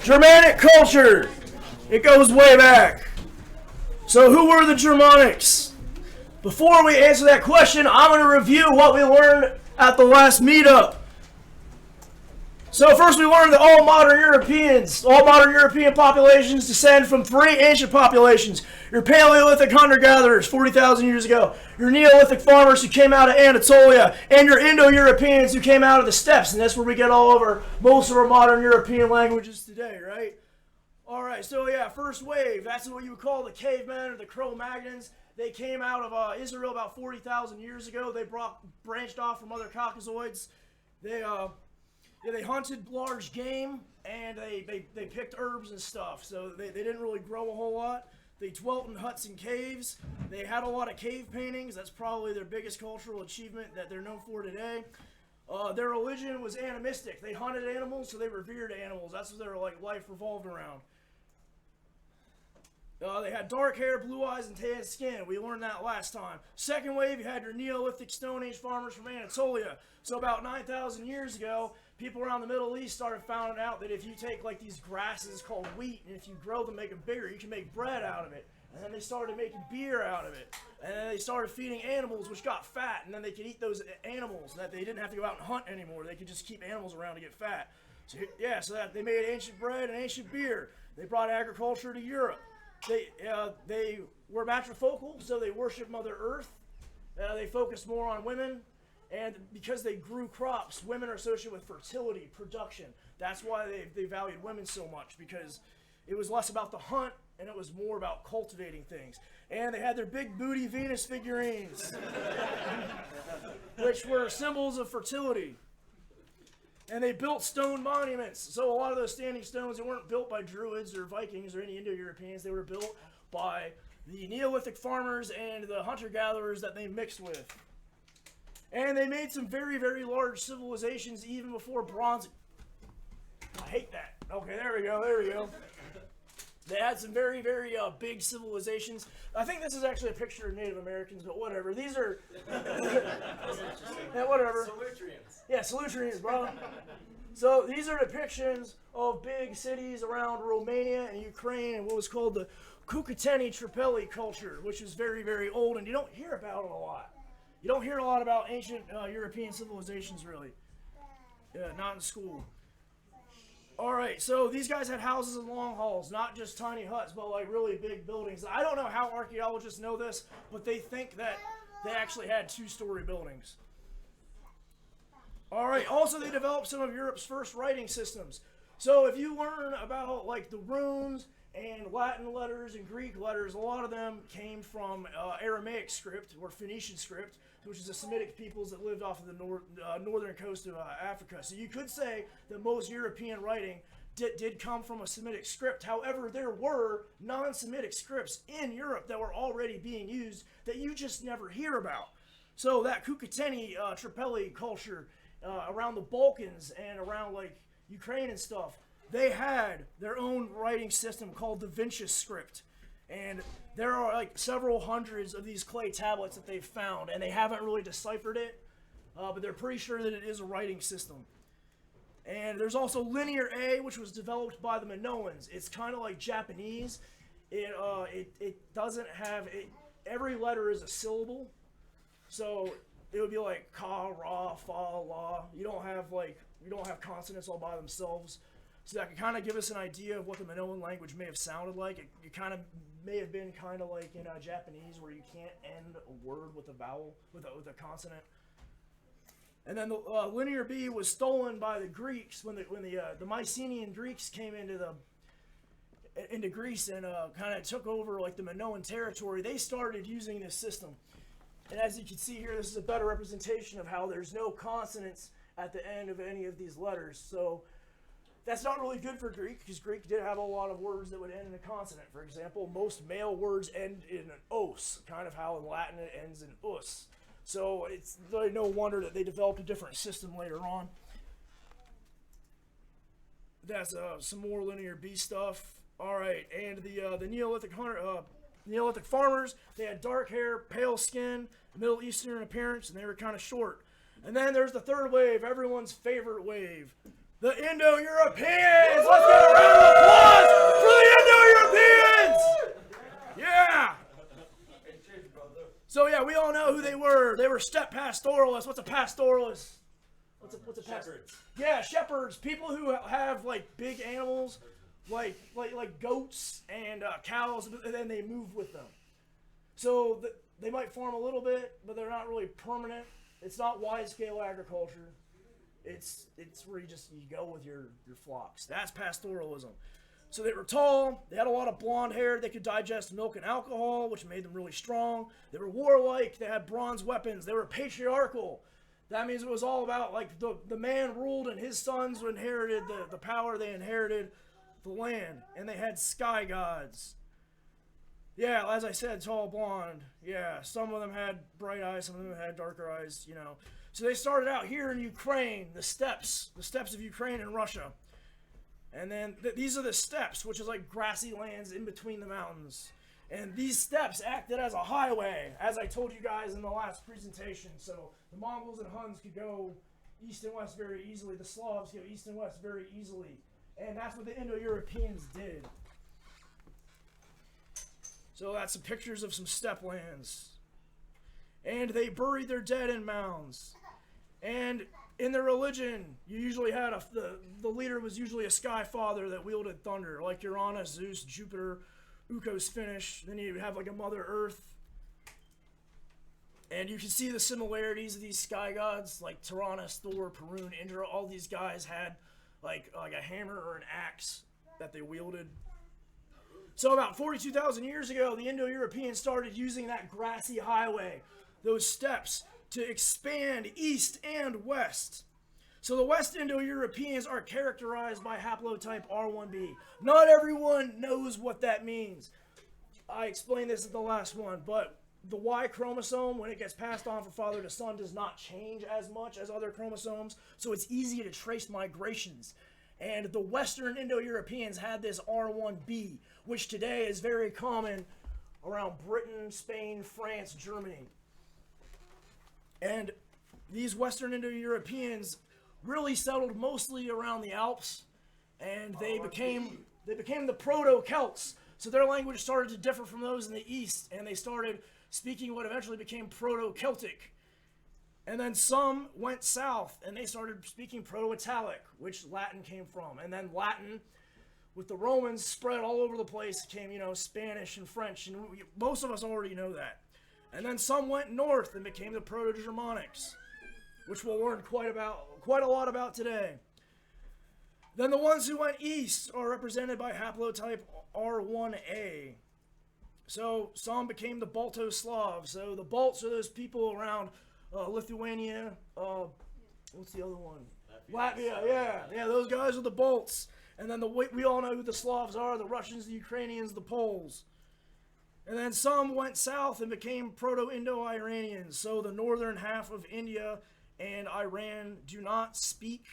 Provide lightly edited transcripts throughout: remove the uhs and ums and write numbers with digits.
Germanic culture. It goes way back. So who were the Germanics? Before we answer that question, I'm going to review what we learned at the last meetup. So first we learned that all modern European populations descend from three ancient populations. Your Paleolithic hunter-gatherers 40,000 years ago, your Neolithic farmers who came out of Anatolia, and your Indo-Europeans who came out of the steppes. And that's where we get most of our modern European languages today, right? All right, so yeah, first wave, that's what you would call the cavemen or the Cro-Magnons. They came out of Israel about 40,000 years ago. They branched off from other Caucasoids. They hunted large game, and they picked herbs and stuff, so they didn't really grow a whole lot. They dwelt in huts and caves. They had a lot of cave paintings. That's probably their biggest cultural achievement that they're known for today. Their religion was animistic. They hunted animals, so they revered animals. That's what their life revolved around. They had dark hair, blue eyes, and tan skin. We learned that last time. Second wave, you had your Neolithic Stone Age farmers from Anatolia. So about 9,000 years ago, people around the Middle East started finding out that if you take these grasses called wheat, and if you grow them, make them bigger, you can make bread out of it. And then they started making beer out of it. And then they started feeding animals, which got fat. And then they could eat those animals, that they didn't have to go out and hunt anymore. They could just keep animals around to get fat. So that they made ancient bread and ancient beer. They brought agriculture to Europe. They were matrifocal, so they worshiped Mother Earth. They focused more on women, and because they grew crops, women are associated with fertility, production. That's why they valued women so much, because it was less about the hunt, and it was more about cultivating things. And they had their big booty Venus figurines, which were symbols of fertility. And they built stone monuments. So a lot of those standing stones, they weren't built by Druids or Vikings or any Indo-Europeans. They were built by the Neolithic farmers and the hunter-gatherers that they mixed with. And they made some very, very large civilizations even before bronze. I hate that. Okay, there we go. They had some very, very big civilizations. I think this is actually a picture of Native Americans, but whatever. These are... yeah, whatever. Salutrians. Yeah, Salutrians, bro. So these are depictions of big cities around Romania and Ukraine and what was called the Cucuteni-Tripoli culture, which is very, very old, and you don't hear about it a lot. You don't hear a lot about ancient European civilizations, really. Not in school. All right, so these guys had houses and long halls, not just tiny huts, but really big buildings. I don't know how archaeologists know this, but they think that they actually had two-story buildings. All right, also they developed some of Europe's first writing systems. So if you learn about the runes and Latin letters and Greek letters, a lot of them came from Aramaic script or Phoenician script, which is the Semitic peoples that lived off of the northern coast of Africa. So you could say that most European writing did come from a Semitic script. However, there were non-Semitic scripts in Europe that were already being used that you just never hear about. So that Cucuteni culture around the Balkans and around Ukraine and stuff, they had their own writing system called the Vincius script. And there are several hundreds of these clay tablets that they've found, and they haven't really deciphered it, but they're pretty sure that it is a writing system. And there's also Linear A, which was developed by the Minoans. It's kind of like Japanese. It doesn't have every letter is a syllable, so it would be like ka, ra, fa, la. You don't have consonants all by themselves. So that can kind of give us an idea of what the Minoan language may have sounded like. It kind of may have been kind of like in Japanese, where you can't end a word with a vowel, with a consonant. And then the Linear B was stolen by the Greeks when the Mycenaean Greeks came into Greece and kind of took over the Minoan territory. They started using this system. And as you can see here, this is a better representation of how there's no consonants at the end of any of these letters. So that's not really good for Greek, because Greek did have a lot of words that would end in a consonant. For example, most male words end in an os, kind of how in Latin it ends in us. So it's really no wonder that they developed a different system later on. That's some more Linear B stuff. All right, and the Neolithic farmers, they had dark hair, pale skin, Middle Eastern appearance, and they were kind of short. And then there's the third wave, everyone's favorite wave. The Indo-Europeans! Let's get a round of applause for the Indo-Europeans! Yeah! So yeah, we all know who they were. They were steppe pastoralists. What's a pastoralist? What's a Shepherds. Yeah, shepherds. People who have like big animals, like goats and cows, and then they move with them. So they might farm a little bit, but they're not really permanent. It's not wide-scale agriculture. It's where you go with your flocks. That's pastoralism. So they were tall, they had a lot of blonde hair, they could digest milk and alcohol, which made them really strong. They were warlike, they had bronze weapons, they were patriarchal. That means it was all about like the man ruled and his sons inherited the power, they inherited the land. And they had sky gods. Yeah, as I said, tall, blonde. Yeah, some of them had bright eyes, some of them had darker eyes, you know. So they started out here in Ukraine, the steppes of Ukraine and Russia. And then these are the steppes, which is like grassy lands in between the mountains. And these steppes acted as a highway, as I told you guys in the last presentation. So the Mongols and Huns could go east and west very easily. The Slavs go east and west very easily. And that's what the Indo-Europeans did. So that's some pictures of some steppe lands. And they buried their dead in mounds. And in their religion, you usually had the leader was usually a sky father that wielded thunder, like Uranus, Zeus, Jupiter, Ukos, Finnish. Then you have like a Mother Earth. And you can see the similarities of these sky gods, like Tyrannus, Thor, Perun, Indra. All these guys had like a hammer or an axe that they wielded. So about 42,000 years ago, the Indo-Europeans started using that grassy highway, those steppes, to expand east and west. So the West Indo-Europeans are characterized by haplotype R1b. Not everyone knows what that means. I explained this at the last one, but the Y chromosome, when it gets passed on from father to son, does not change as much as other chromosomes, so it's easy to trace migrations. And the Western Indo-Europeans had this R1b, which today is very common around Britain, Spain, France, Germany. And these Western Indo-Europeans really settled mostly around the Alps, and they became the Proto-Celts. So their language started to differ from those in the East, and they started speaking what eventually became Proto-Celtic. And then some went south, and they started speaking Proto-Italic, which Latin came from. And then Latin, with the Romans, spread all over the place. It came, Spanish and French, and most of us already know that. And then some went north and became the Proto-Germanics, which we'll learn quite a lot about today. Then the ones who went east are represented by haplotype R1a. So some became the Balto-Slavs. So the Balts are those people around Lithuania. What's the other one? Latvia. Yeah. Those guys are the Balts. And then we all know who the Slavs are: the Russians, the Ukrainians, the Poles. And then some went south and became Proto-Indo-Iranians. So the northern half of India and Iran do not speak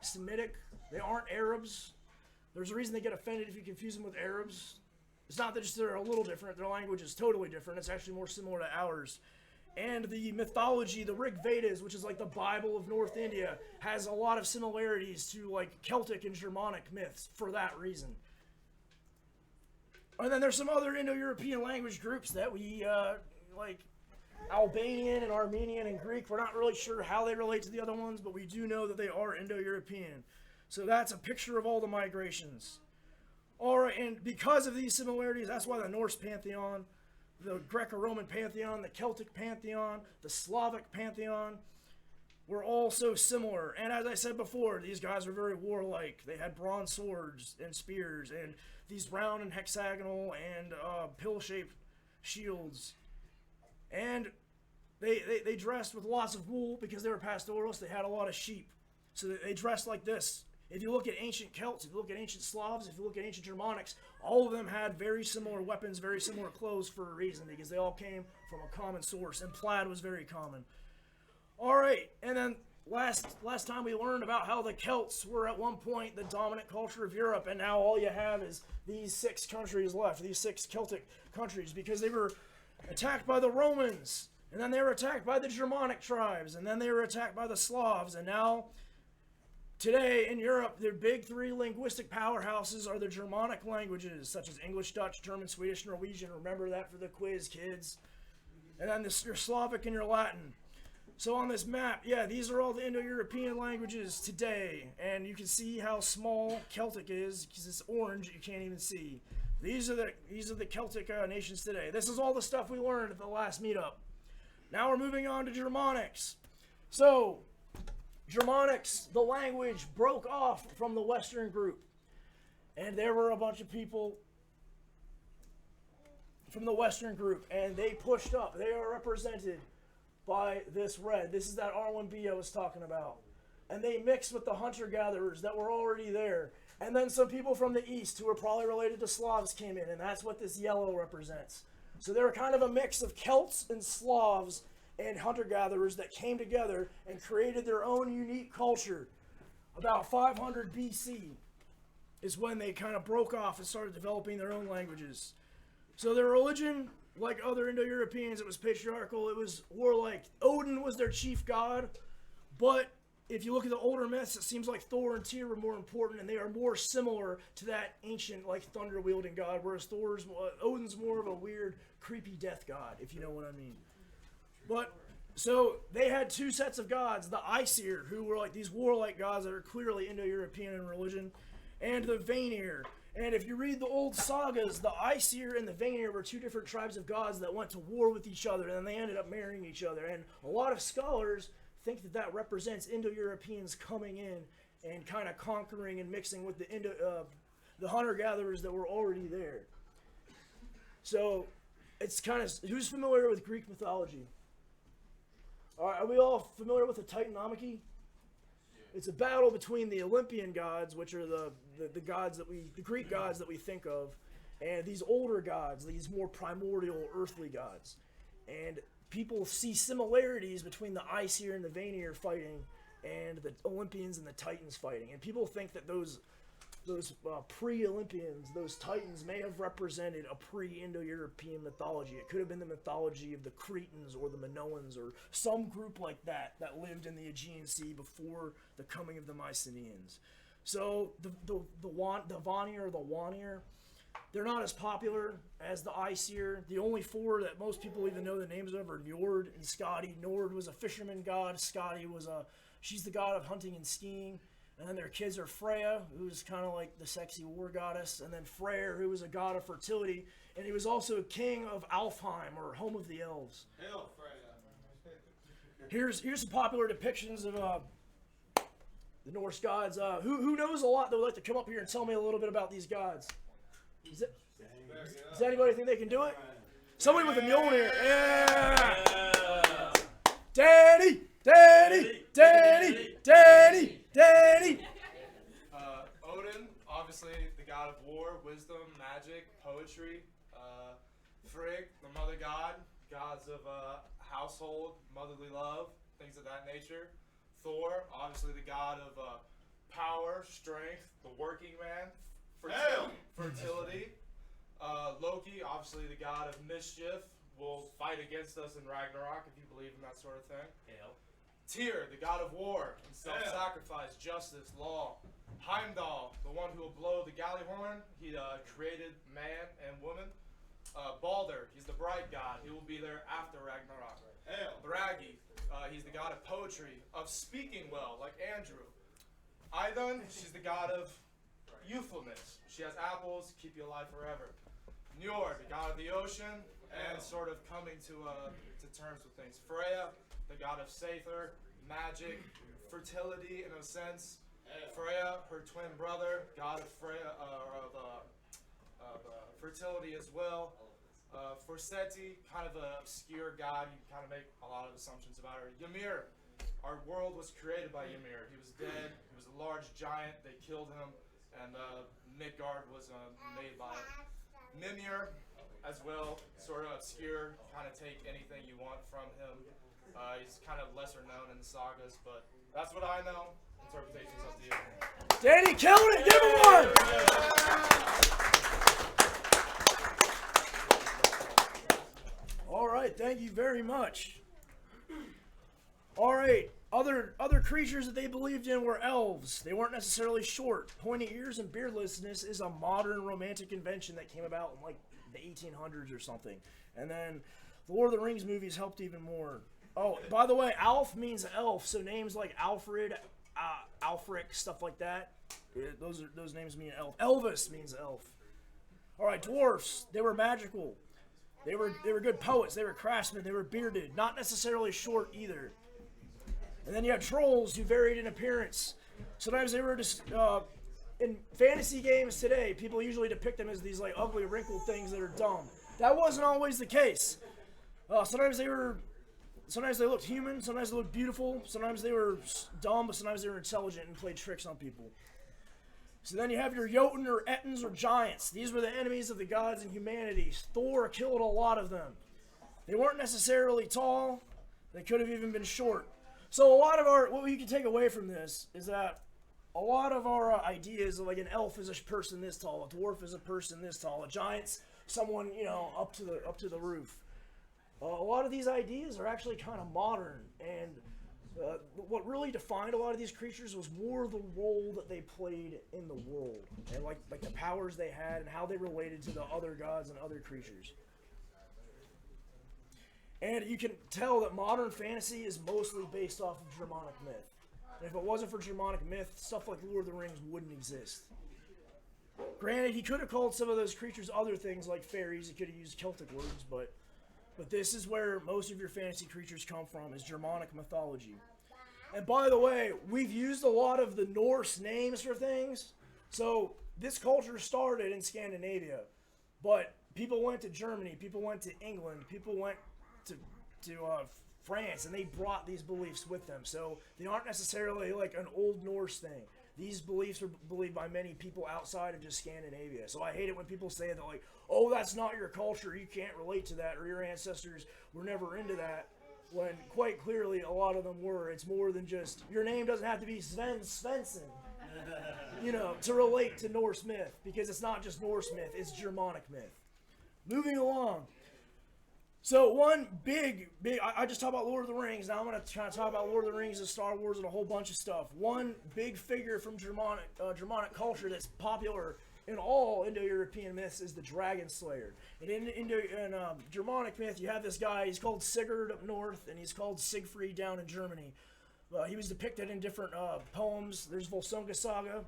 Semitic. They aren't Arabs. There's a reason they get offended if you confuse them with Arabs. It's not that just they're a little different. Their language is totally different. It's actually more similar to ours. And the mythology, the Rig Vedas, which is like the Bible of North India, has a lot of similarities to like Celtic and Germanic myths for that reason. And then there's some other Indo-European language groups that we like Albanian and Armenian and Greek. We're not really sure how they relate to the other ones, but we do know that they are Indo-European. So that's a picture of all the migrations. All right, and because of these similarities, that's why the Norse pantheon, the Greco-Roman pantheon, the Celtic pantheon, the Slavic pantheon were all so similar. And as I said before, these guys were very warlike. They had bronze swords and spears and these round and hexagonal and pill-shaped shields. And they dressed with lots of wool because they were pastoralists. They had a lot of sheep. So they dressed like this. If you look at ancient Celts, if you look at ancient Slavs, if you look at ancient Germanics, all of them had very similar weapons, very similar clothes for a reason, because they all came from a common source, and plaid was very common. All right, and then last time we learned about how the Celts were at one point the dominant culture of Europe, and now all you have is these 6 countries left, these 6 Celtic countries, because they were attacked by the Romans, and then they were attacked by the Germanic tribes, and then they were attacked by the Slavs, and now Today in Europe, their big three linguistic powerhouses are the Germanic languages, such as English, Dutch, German, Swedish, Norwegian. Remember that for the quiz, kids. And then your Slavic and your Latin. So on this map, yeah, these are all the Indo-European languages today. And you can see how small Celtic is, because it's orange, you can't even see. These are the Celtic nations today. This is all the stuff we learned at the last meetup. Now we're moving on to Germanics. So, Germanics, the language, broke off from the Western group. And there were a bunch of people from the Western group, and they pushed up. They are represented by this red. This is that R1B I was talking about. And they mixed with the hunter-gatherers that were already there. And then some people from the east who were probably related to Slavs came in, and that's what this yellow represents. So they were kind of a mix of Celts and Slavs and hunter-gatherers that came together and created their own unique culture. About 500 BC is when they kind of broke off and started developing their own languages. So their religion, like other Indo-Europeans, it was patriarchal, it was warlike. Odin was their chief god, but if you look at the older myths, it seems like Thor and Tyr were more important, and they are more similar to that ancient, like, thunder-wielding god, whereas Odin's more of a weird, creepy death god, if you know what I mean. But, so, they had two sets of gods, the Aesir, who were like these warlike gods that are clearly Indo-European in religion, and the Vanir. And if you read the old sagas, the Aesir and the Vanir were two different tribes of gods that went to war with each other, and then they ended up marrying each other. And a lot of scholars think that that represents Indo-Europeans coming in and kind of conquering and mixing with the hunter-gatherers that were already there. So, it's kind of, who's familiar with Greek mythology? All right, are we all familiar with the Titanomachy? It's a battle between the Olympian gods, which are the gods that the Greek gods that we think of, and these older gods, these more primordial earthly gods. And people see similarities between the Aesir and the Vanir fighting and the Olympians and the Titans fighting. And people think that those pre-Olympians, those Titans, may have represented a pre-Indo-European mythology. It could have been the mythology of the Cretans or the Minoans or some group like that lived in the Aegean Sea before the coming of the Mycenaeans. So the Vanir or the Wanir, they're not as popular as the Aesir. The only four that most people even know the names of are Njord and Skadi. Njord was a fisherman god. Skadi she's the god of hunting and skiing. And then their kids are Freya, who's kind of like the sexy war goddess, and then Freyr, who was a god of fertility, and he was also king of Alfheim, or home of the elves. Hail, Freya. Here's some popular depictions of the Norse gods. Who knows a lot that would like to come up here and tell me a little bit about these gods? Does anybody think they can do it? Somebody with a Mjolnir. Yeah! Danny! Odin, obviously the god of war, wisdom, magic, poetry. Frigg, the mother god, gods of household, motherly love, things of that nature. Thor, obviously the god of power, strength, the working man, fertility. Loki, obviously the god of mischief, will fight against us in Ragnarok if you believe in that sort of thing. Tyr, the god of war, and self-sacrifice, justice, law. Heimdall, the one who will blow the galley horn. He created man and woman. Balder, he's the bright god. He will be there after Ragnarok. Bragi, he's the god of poetry, of speaking well, like Andrew. Idun, she's the god of youthfulness. She has apples, keep you alive forever. Njord, the god of the ocean, and sort of coming to terms with things. Freya, the god of Sather, magic, fertility in a sense. Freya, her twin brother, god of Freya, of fertility as well. Forseti, kind of an obscure god. You can kind of make a lot of assumptions about her. Ymir, our world was created by Ymir. He was dead. He was a large giant. They killed him, and Midgard was made by it. Mimir, as well, sort of obscure. Kind of take anything you want from him. He's kind of lesser known in the sagas, but that's what I know. Interpretation's up to you. Danny killed it. Give him one. All right. Thank you very much. All right. Other creatures that they believed in were elves. They weren't necessarily short. Pointy ears and beardlessness is a modern romantic invention that came about in like the 1800s or something. And then the Lord of the Rings movies helped even more. Oh, by the way, Alf means elf, so names like Alfred, Alfric, stuff like that, those names mean elf. Elvis means elf. All right, dwarfs, they were magical. They were good poets. They were craftsmen. They were bearded, not necessarily short either. And then you have trolls who varied in appearance. Sometimes they were just in fantasy games today. People usually depict them as these like ugly, wrinkled things that are dumb. That wasn't always the case. Sometimes they looked human. Sometimes they looked beautiful. Sometimes they were dumb, but sometimes they were intelligent and played tricks on people. So then you have your Jotun or Ettins or giants. These were the enemies of the gods and humanity. Thor killed a lot of them. They weren't necessarily tall. They could have even been short. So a lot of what we can take away from this is that a lot of our ideas of like an elf is a person this tall, a dwarf is a person this tall, a giant's someone, up to the roof. A lot of these ideas are actually kind of modern, and what really defined a lot of these creatures was more the role that they played in the world, and like the powers they had and how they related to the other gods and other creatures. And you can tell that modern fantasy is mostly based off of Germanic myth. And if it wasn't for Germanic myth, stuff like Lord of the Rings wouldn't exist. Granted, he could have called some of those creatures other things like fairies. He could have used Celtic words, but this is where most of your fantasy creatures come from, is Germanic mythology. And by the way, we've used a lot of the Norse names for things. So this culture started in Scandinavia, but people went to Germany, people went to England, people went to France, and they brought these beliefs with them. So they aren't necessarily like an Old Norse thing. These beliefs are believed by many people outside of just Scandinavia. So I hate it when people say that, like, oh, that's not your culture, you can't relate to that, or your ancestors were never into that, when quite clearly a lot of them were. It's more than just, your name doesn't have to be Svensson, to relate to Norse myth, because it's not just Norse myth, it's Germanic myth. Moving along. So one big, I just talked about Lord of the Rings. Now I'm going to try to talk about Lord of the Rings and Star Wars and a whole bunch of stuff. One big figure from Germanic culture that's popular in all Indo-European myths is the Dragon Slayer. And in Germanic myth, you have this guy, he's called Sigurd up north, and he's called Siegfried down in Germany. He was depicted in different poems. There's Volsunga Saga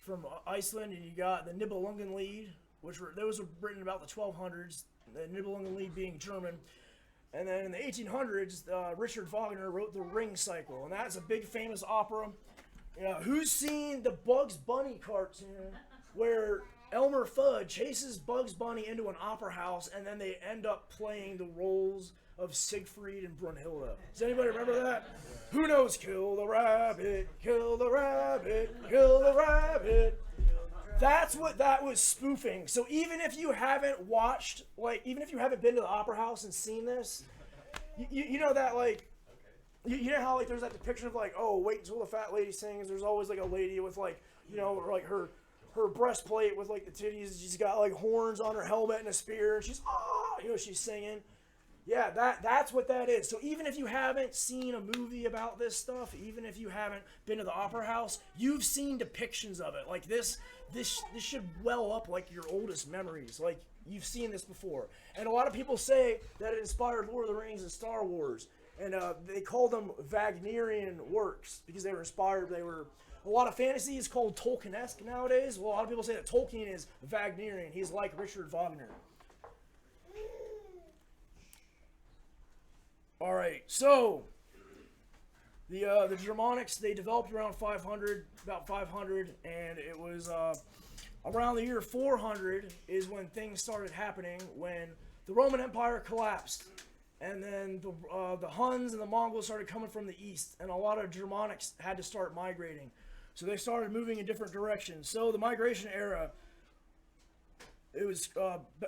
from Iceland, and you got the Nibelungenlied, those were written about the 1200s. The Nibelungenlied being German. And then in the 1800s, Richard Wagner wrote the Ring Cycle, and that's a big famous opera. Who's seen the Bugs Bunny cartoon where Elmer Fudd chases Bugs Bunny into an opera house, and then they end up playing the roles of Siegfried and Brunhilde? Does anybody remember that? Who knows? Kill the rabbit, kill the rabbit, kill the rabbit. That's what that was spoofing. So even if you haven't watched, even if you haven't been to the opera house and seen this, you know that, you know how, there's that depiction of, oh, wait until the fat lady sings. There's always, a lady with, her breastplate with, the titties. She's got, horns on her helmet and a spear, and she's, she's singing. Yeah, that's what that is. So even if you haven't seen a movie about this stuff, even if you haven't been to the opera house, you've seen depictions of it. This should well up your oldest memories. You've seen this before. And a lot of people say that it inspired Lord of the Rings and Star Wars. And they call them Wagnerian works because they were inspired. A lot of fantasy is called Tolkien-esque nowadays. Well, a lot of people say that Tolkien is Wagnerian. He's like Richard Wagner. All right, so the Germanics, they developed around about 500, and it was around the year 400 is when things started happening, when the Roman Empire collapsed, and then the Huns and the Mongols started coming from the east, and a lot of Germanics had to start migrating. So they started moving in different directions. So the migration era, it was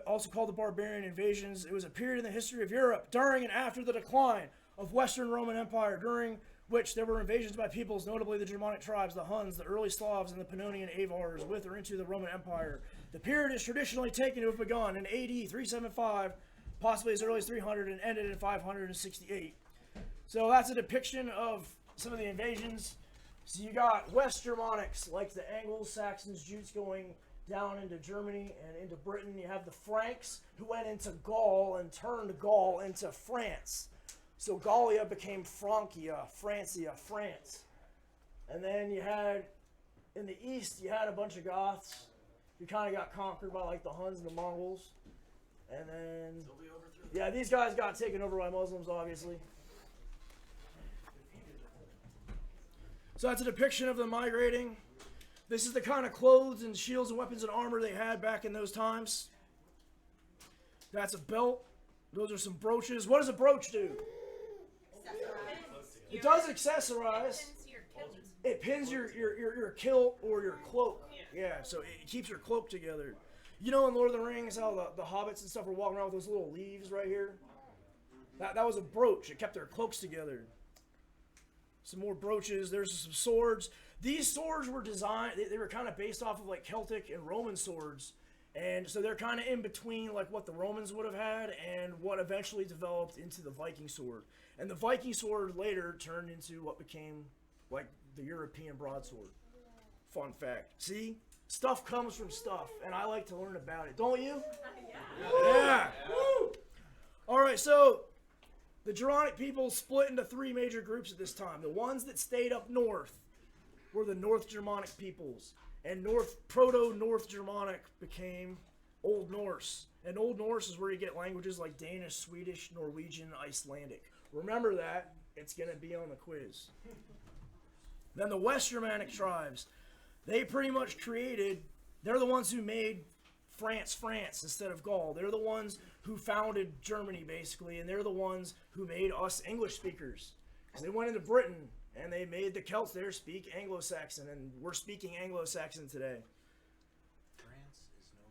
also called the Barbarian Invasions. It was a period in the history of Europe during and after the decline of Western Roman Empire, during which there were invasions by peoples, notably the Germanic tribes, the Huns, the early Slavs, and the Pannonian Avars, with or into the Roman Empire. The period is traditionally taken to have begun in AD 375, possibly as early as 300, and ended in 568. So that's a depiction of some of the invasions. So you got West Germanics, like the Anglo-Saxons, Jutes going down into Germany and into Britain. You have the Franks, who went into Gaul and turned Gaul into France. So Gallia became Francia, France. And then you had, in the east, you had a bunch of Goths. You kind of got conquered by like the Huns and the Mongols. And then, yeah, these guys got taken over by Muslims, obviously. So that's a depiction of them migrating. This is the kind of clothes and shields and weapons and armor they had back in those times. That's a belt. Those are some brooches. What does a brooch do? It does accessorize. It pins your kilt or your cloak. Yeah, so it keeps your cloak together. You know in Lord of the Rings how the hobbits and stuff were walking around with those little leaves right here? That was a brooch. It kept their cloaks together. Some more brooches. There's some swords. These swords were designed, they were kind of based off of like Celtic and Roman swords. And so they're kind of in between like what the Romans would have had and what eventually developed into the Viking sword. And the Viking sword later turned into what became like the European broadsword. Fun fact. See? Stuff comes from stuff, and I like to learn about it. Don't you? Yeah. Woo! All right, so the Germanic people split into three major groups at this time. The ones that stayed up north were the North Germanic peoples, and Proto-North Germanic became Old Norse. And Old Norse is where you get languages like Danish, Swedish, Norwegian, Icelandic. Remember that. It's going to be on the quiz. Then the West Germanic tribes, they pretty much they're the ones who made France instead of Gaul. They're the ones who founded Germany, basically, and they're the ones who made us English speakers. Because they went into Britain, and they made the Celts there speak Anglo-Saxon, and we're speaking Anglo-Saxon today.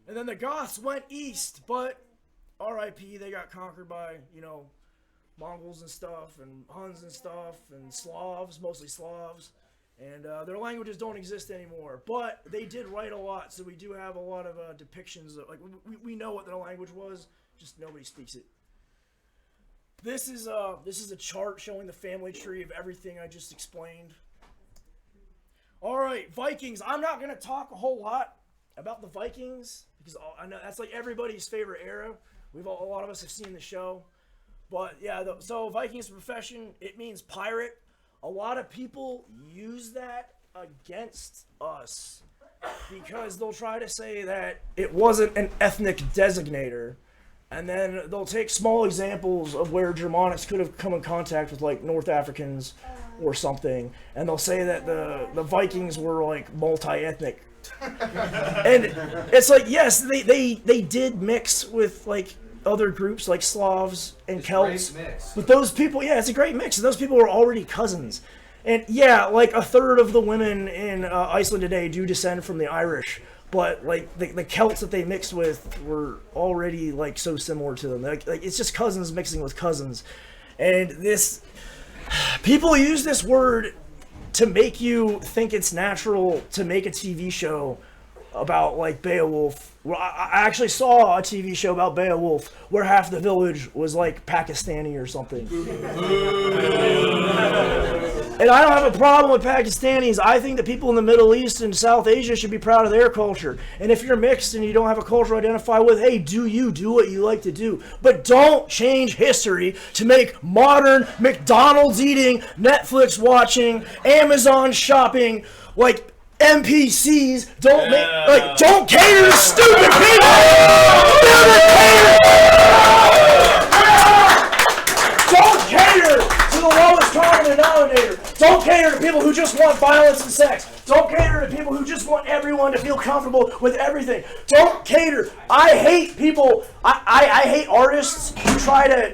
And then the Goths went east, but R.I.P., they got conquered by, Mongols and stuff, and Huns and stuff, and Slavs, mostly Slavs. And their languages don't exist anymore, but they did write a lot, so we do have a lot of depictions of, like, we know what their language was, just nobody speaks it. This is a chart showing the family tree of everything I just explained. All right, Vikings. I'm not going to talk a whole lot about the Vikings because I know that's like everybody's favorite era. A lot of us have seen the show, but yeah. So Vikings profession, it means pirate. A lot of people use that against us because they'll try to say that it wasn't an ethnic designator. And then they'll take small examples of where Germanics could have come in contact with like North Africans or something. And they'll say that the Vikings were like multi-ethnic. And it's like, yes, they did mix with like other groups like Slavs and Celts, but those people, it's a great mix. And those people were already cousins, and like a third of the women in Iceland today do descend from the Irish. But like the Celts that they mixed with were already like so similar to them. Like it's just cousins mixing with cousins, and people use this word to make you think it's natural to make a TV show about like Beowulf. Well, I actually saw a TV show about Beowulf where half the village was like Pakistani or something. And I don't have a problem with Pakistanis. I think that people in the Middle East and South Asia should be proud of their culture. And if you're mixed and you don't have a culture to identify with, hey, do what you like to do. But don't change history to make modern McDonald's eating, Netflix watching, Amazon shopping, like NPCs don't cater to stupid people. Don't cater to the lowest common denominator. Don't cater to people who just want violence and sex. Don't cater to people who just want everyone to feel comfortable with everything. Don't cater. I hate people. I hate artists who try to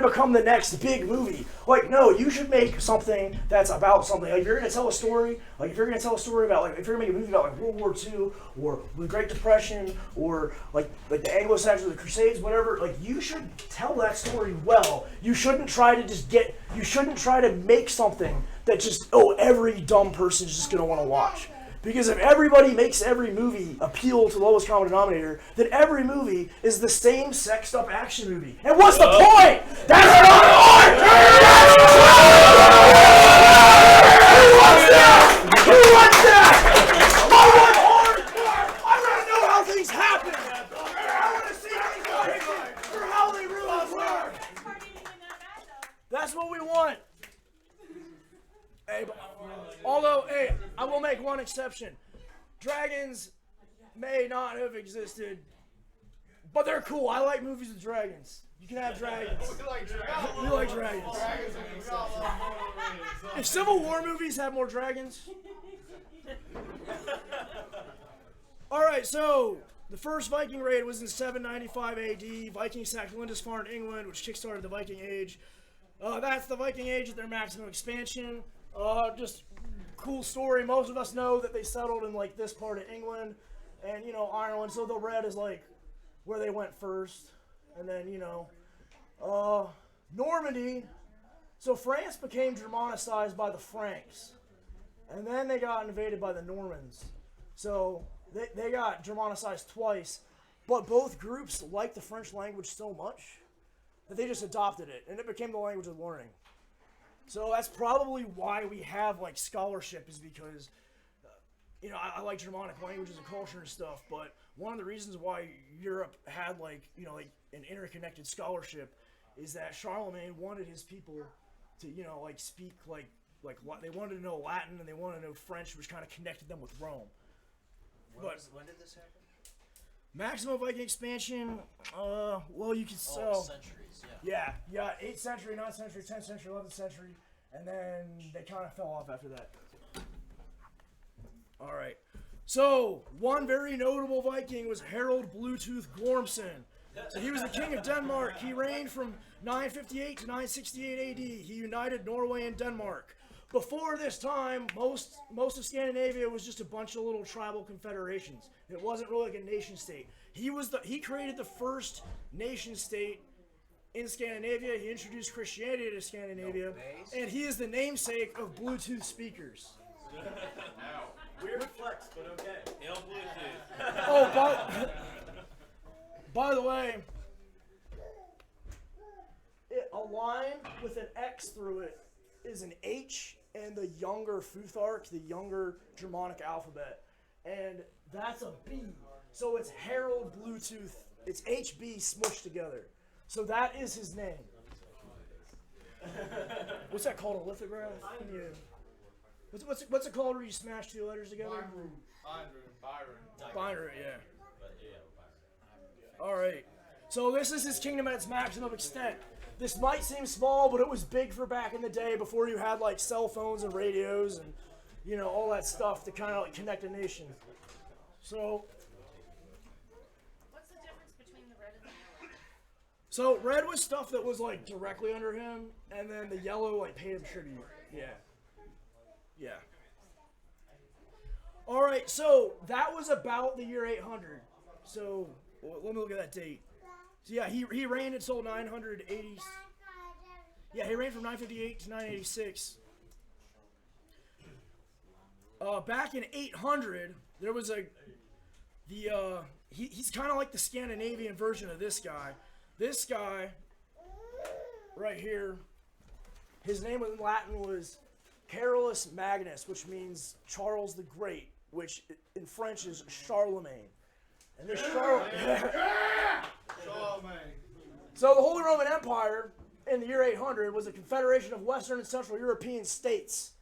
become the next big movie. Like, no, you should make something that's about something. Like, if you're gonna tell a story, about, if you're gonna make a movie about like World War II or the Great Depression or like the Anglo-Saxons or the Crusades, whatever, like you should tell that story well. You shouldn't try to make something that just every dumb person is just gonna want to watch. Because if everybody makes every movie appeal to the lowest common denominator, then every movie is the same sexed up action movie. And what's the point? That's not art! Who wants that? Who wants that? I want art! I want to know how things happen! I want to see things work or how they really work! That's what we want. Hey, although, hey, I will make one exception. Dragons may not have existed, but they're cool. I like movies with dragons. You can have dragons. We like dragons. If Civil War movies have more dragons. Alright, so the first Viking raid was in 795 AD. Vikings sacked Lindisfarne, England, which kickstarted the Viking Age. That's the Viking Age at their maximum expansion. Just cool story. Most of us know that they settled in like this part of England and, you know, Ireland. So the red is like where they went first. And then, you know, Normandy. So France became Germanicized by the Franks. And then they got invaded by the Normans. So they got Germanicized twice. But both groups liked the French language so much that they just adopted it. And it became the language of learning. So that's probably why we have like scholarship, is because, you know, I like Germanic languages and culture and stuff, but one of the reasons why Europe had like, you know, like an interconnected scholarship is that Charlemagne wanted his people to, you know, like speak like they wanted to know Latin and they wanted to know French, which kind of connected them with Rome. When did this happen? Maximum Viking expansion, well, you could centuries, yeah. Yeah, 8th century, 9th century, 10th century, 11th century, and then they kind of fell off after that. All right. So, one very notable Viking was Harold Bluetooth Gormson. So he was the king of Denmark. He reigned from 958 to 968 AD. He united Norway and Denmark. Before this time, most of Scandinavia was just a bunch of little tribal confederations. It wasn't really like a nation state. He created the first nation state in Scandinavia. He introduced Christianity to Scandinavia, and he is the namesake of Bluetooth speakers. Weird flex, but okay. Hail Bluetooth. Oh, by the way, a line with an X through it is an H in the younger Futhark, the younger Germanic alphabet. And that's a B. So it's Harold Bluetooth. It's HB smushed together. So that is his name. What's that called? A lithograph? What's it called where you smash two letters together? Byron, yeah. Alright. So this is his kingdom at its maximum extent. This might seem small, but it was big for back in the day before you had like cell phones and radios and, you know, all that stuff to kind of like connect a nation. So, what's the difference between the red and the yellow? So red was stuff that was like directly under him, and then the yellow like paid him tribute. Yeah. All right, so that was about the year 800. So let me look at that date. So yeah, he reigned until 980. Yeah, he reigned from 958 to 986. Back in 800, there was he's kind of like the Scandinavian version of this guy. This guy right here, his name in Latin was Carolus Magnus, which means Charles the Great, which in French is Charlemagne. And this Charlemagne. So the Holy Roman Empire in the year 800 was a confederation of Western and Central European states.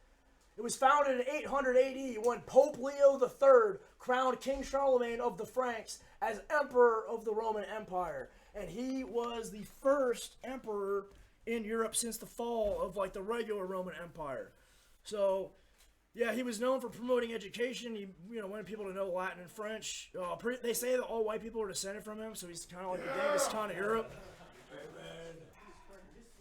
It was founded in 800 AD when Pope Leo III crowned King Charlemagne of the Franks as Emperor of the Roman Empire. And he was the first emperor in Europe since the fall of like the regular Roman Empire. So, yeah, he was known for promoting education. He, wanted people to know Latin and French. They say that all white people are descended from him, so he's kind of like the Genghis Khan of Europe.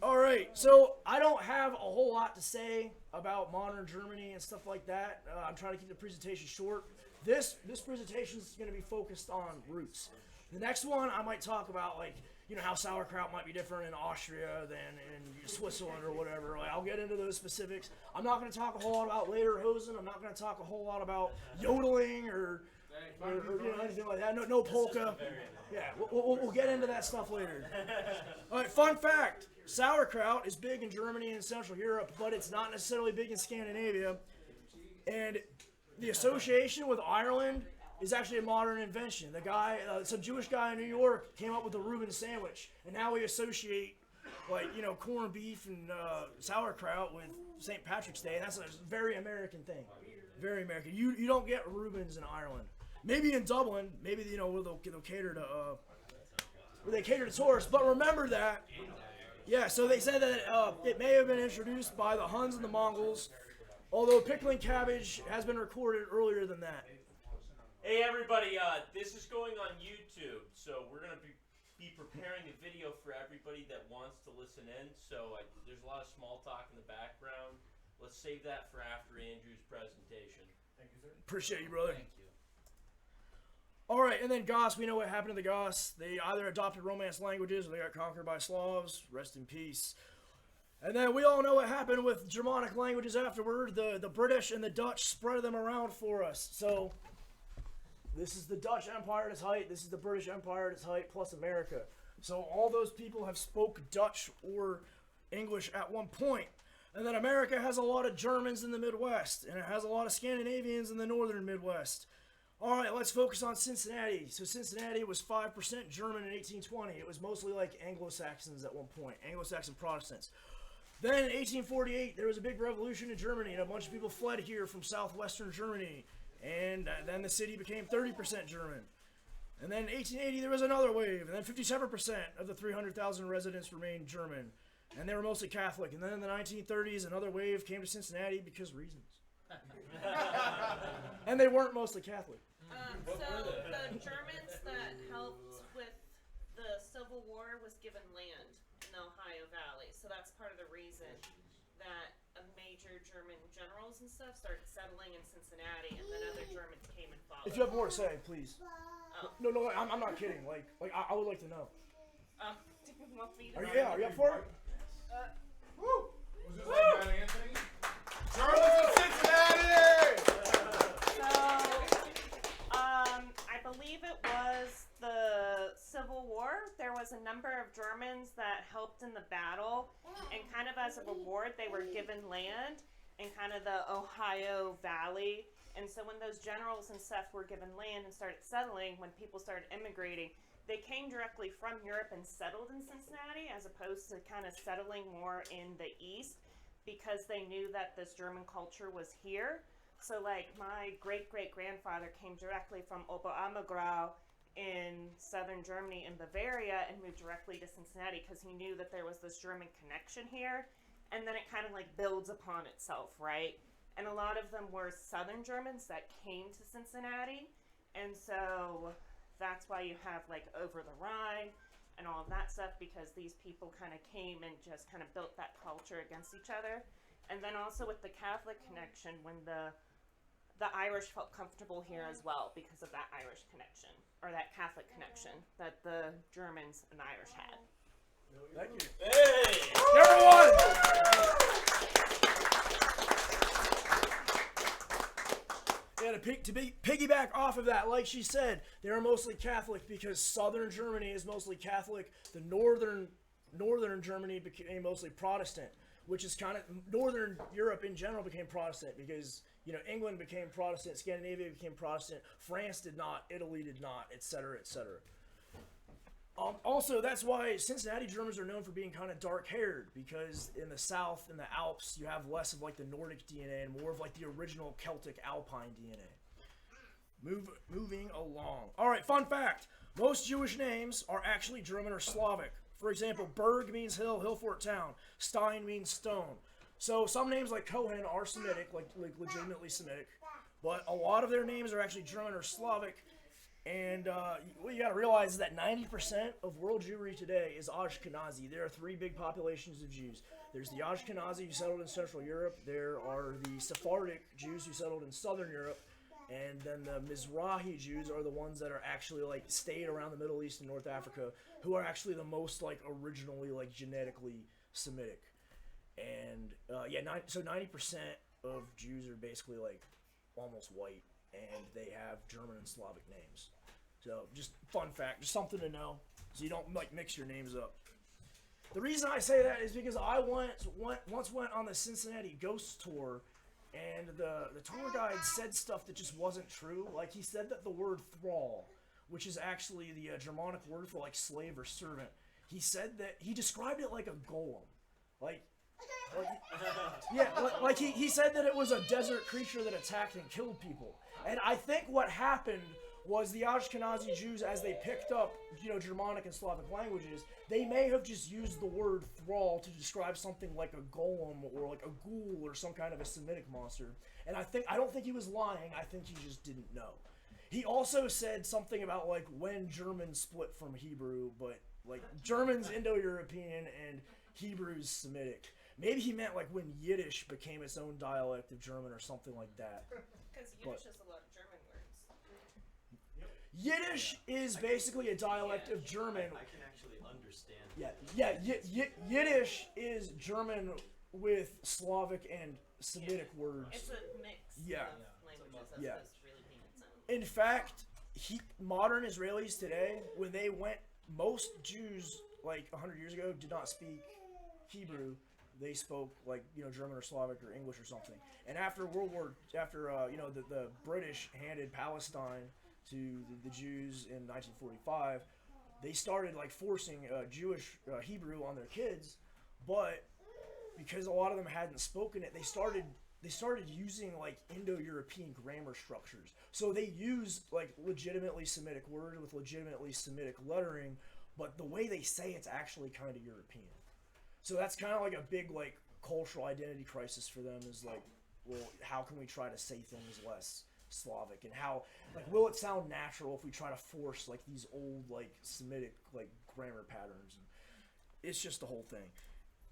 All right, so I don't have a whole lot to say about modern Germany and stuff like that. I'm trying to keep the presentation short. This presentation is going to be focused on roots. The next one I might talk about, like, you know, how sauerkraut might be different in Austria than in Switzerland or whatever. Like, I'll get into those specifics. I'm not going to talk a whole lot about lederhosen. I'm not going to talk a whole lot about yodeling or you know, anything like that. No polka. Yeah, we'll get into that stuff later. All right, fun fact. Sauerkraut is big in Germany and Central Europe, but it's not necessarily big in Scandinavia. And the association with Ireland is actually a modern invention. The guy, some Jewish guy in New York, came up with the Reuben sandwich, and now we associate, like, you know, corned beef and sauerkraut with St. Patrick's Day, and that's a very American thing. Very American. You don't get Reubens in Ireland. Maybe in Dublin, maybe, you know, where they'll cater to where they cater to tourists. But remember that, yeah. So they said that it may have been introduced by the Huns and the Mongols, although pickling cabbage has been recorded earlier than that. Hey everybody, this is going on YouTube, so we're going to be preparing a video for everybody that wants to listen in. So there's a lot of small talk in the background. Let's save that for after Andrew's presentation. Thank you, sir. Appreciate you, brother. Thank you. All right, and then Goths, we know what happened to the Goths. They either adopted Romance languages or they got conquered by Slavs. Rest in peace. And then we all know what happened with Germanic languages afterward. The British and the Dutch spread them around for us. So this is the Dutch Empire at its height. This is the British Empire at its height, plus America. So all those people have spoke Dutch or English at one point. And then America has a lot of Germans in the Midwest, and it has a lot of Scandinavians in the northern Midwest. All right, let's focus on Cincinnati. So Cincinnati was 5% German in 1820. It was mostly like Anglo-Saxons at one point, Anglo-Saxon Protestants. Then in 1848, there was a big revolution in Germany, and a bunch of people fled here from southwestern Germany. And then the city became 30% German. And then in 1880, there was another wave, and then 57% of the 300,000 residents remained German. And they were mostly Catholic. And then in the 1930s, another wave came to Cincinnati because reasons. And they weren't mostly Catholic. So the Germans that helped with the Civil War was given land in the Ohio Valley. So that's part of the reason that a major German generals and stuff started settling in Cincinnati, and then other Germans came and followed. If you have more to say, please. Oh. No, I'm not kidding. Like I would like to know. Do you want me to? Are you up for it? Woo! Was this like Mount Anthony? Charles in Cincinnati! I believe it was the Civil War. There was a number of Germans that helped in the battle, and kind of as a reward, they were given land in kind of the Ohio Valley. And so when those generals and stuff were given land and started settling, when people started immigrating, they came directly from Europe and settled in Cincinnati, as opposed to kind of settling more in the East, because they knew that this German culture was here. So like my great-great-grandfather came directly from Oberammergau in southern Germany in Bavaria and moved directly to Cincinnati because he knew that there was this German connection here. And then it kind of like builds upon itself, right? And a lot of them were southern Germans that came to Cincinnati. And so that's why you have like Over the Rhine and all of that stuff, because these people kind of came and just kind of built that culture against each other. And then also with the Catholic connection, when the Irish felt comfortable here as well because of that Irish connection, or that Catholic connection that the Germans and Irish had. Thank you. Hey! Everyone! Yeah, to piggyback off of that, like she said, they are mostly Catholic because southern Germany is mostly Catholic. The northern Germany became mostly Protestant, which is kind of, northern Europe in general became Protestant because, you know, England became Protestant, Scandinavia became Protestant, France did not, Italy did not, etc., etc. Also, that's why Cincinnati Germans are known for being kind of dark-haired, because in the south, in the Alps, you have less of like the Nordic DNA and more of like the original Celtic Alpine DNA. Moving along. All right, fun fact. Most Jewish names are actually German or Slavic. For example, Berg means hill, Hillfort town. Stein means stone. So some names like Cohen are Semitic, like legitimately Semitic, but a lot of their names are actually German or Slavic. And what you got to realize is that 90% of world Jewry today is Ashkenazi. There are three big populations of Jews. There's the Ashkenazi who settled in Central Europe. There are the Sephardic Jews who settled in Southern Europe. And then the Mizrahi Jews are the ones that are actually like stayed around the Middle East and North Africa, who are actually the most like originally like genetically Semitic. And so 90% of Jews are basically like almost white, and they have German and Slavic names. So just fun fact, just something to know, so you don't like mix your names up. The reason I say that is because I once went on the Cincinnati ghost tour, and the tour guide said stuff that just wasn't true. Like, he said that the word thrall, which is actually the Germanic word for like slave or servant, he said that he described it like a golem. He said that it was a desert creature that attacked and killed people. And I think what happened was the Ashkenazi Jews, as they picked up, Germanic and Slavic languages, they may have just used the word thrall to describe something like a golem or like a ghoul or some kind of a Semitic monster. And I don't think he was lying. I think he just didn't know. He also said something about like when German split from Hebrew, but like German's Indo-European and Hebrew's Semitic. Maybe he meant like when Yiddish became its own dialect of German or something like that. Because Yiddish has a lot of German words. Yiddish is basically a dialect of German. I can actually understand. Yiddish is German with Slavic and Semitic words. It's a mix Yeah. of languages as Yeah. opposed to really being its own. In fact, modern Israelis today, when they went, most Jews like 100 years ago did not speak Hebrew. They spoke like German or Slavic or English or something. And after the British handed Palestine to the Jews in 1945, they started like forcing Jewish Hebrew on their kids, but because a lot of them hadn't spoken it, they started using like Indo-European grammar structures. So they use like legitimately Semitic words with legitimately Semitic lettering, but the way they say it's actually kind of European. So that's kind of like a big like cultural identity crisis for them, is like, well, how can we try to say things less Slavic, and how like will it sound natural if we try to force like these old like Semitic like grammar patterns? And it's just the whole thing.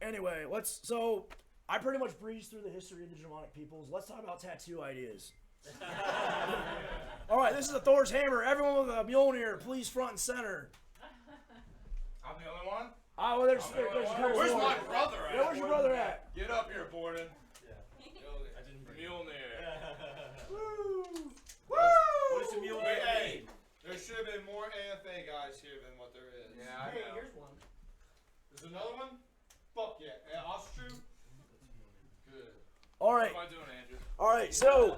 Anyway, so I pretty much breezed through the history of the Germanic peoples. Let's talk about tattoo ideas. All right, this is a Thor's hammer. Everyone with a Mjolnir, please front and center. I'm the only one? Oh, well, there's a couple Where's more. my brother at? Yeah, where's your brother at? Get up here, Borden. Yeah. I didn't bring Mjolnir. Woo! What does a Mjolnir Hey, mean? there should have been more AFA guys here than what there is. Yeah, I know. Here's one. There's another one? Fuck yeah. Austru? Good. All right. What am I doing, Andrew? All right, so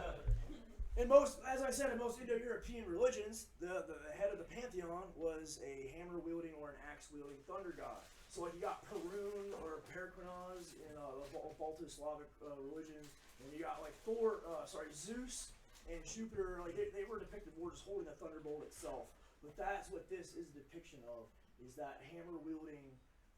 as I said, in most Indo-European religions, the head of the pantheon was a hammer-wielding or an axe-wielding thunder god. So like you got Perun or Perikronaz in the Balto-Slavic religions, and you got like Zeus and Jupiter. Like they were depicted more just holding the thunderbolt itself. But that's what this is a depiction of: is that hammer-wielding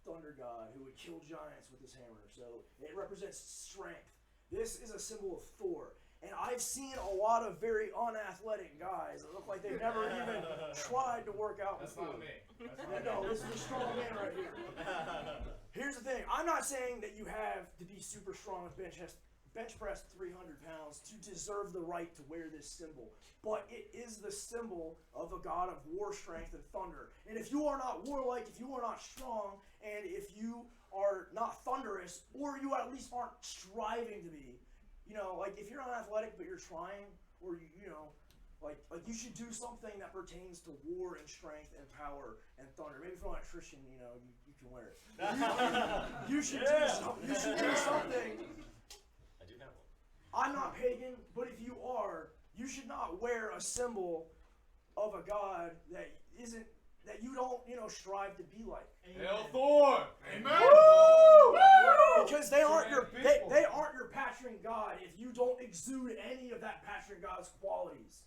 thunder god who would kill giants with his hammer. So it represents strength. This is a symbol of Thor. And I've seen a lot of very unathletic guys that look like they've never even tried to work out before. That's not me. No, this is a strong man right here. Here's the thing. I'm not saying that you have to be super strong with bench press 300 pounds to deserve the right to wear this symbol. But it is the symbol of a god of war, strength, and thunder. And if you are not warlike, if you are not strong, and if you are not thunderous, or you at least aren't striving to be, like if you're unathletic but you're trying, or like you should do something that pertains to war and strength and power and thunder. Maybe if you're not a Christian, you can wear it. You should do something. I do have one. I'm not pagan, but if you are, you should not wear a symbol of a god that you don't strive to be like. Hail Thor! Amen! Woo! Because they aren't your patron god if you don't exude any of that patron god's qualities.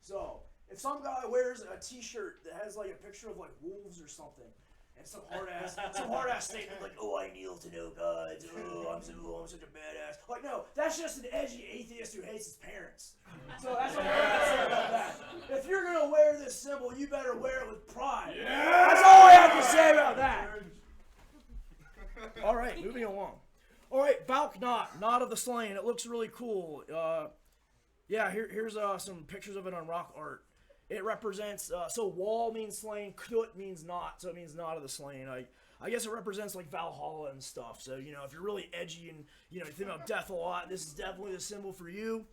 So if some guy wears a T-shirt that has like a picture of like wolves or something, and some hard ass statement like, "Oh, I kneel to no gods. Oh, I'm such a badass." Like, no, that's just an edgy atheist who hates his parents. So that's what I have to say about that. If you're gonna wear this symbol, you better wear it with pride. Yeah! That's all I have to say about that. All right, moving along. All right, Valknot, Knot of the Slain. It looks really cool. Yeah, here's some pictures of it on rock art. It represents, so wall means slain, Knut means not, so it means not of the slain. I guess it represents like Valhalla and stuff. So, you know, if you're really edgy and, you know, you think about death a lot, this is definitely the symbol for you.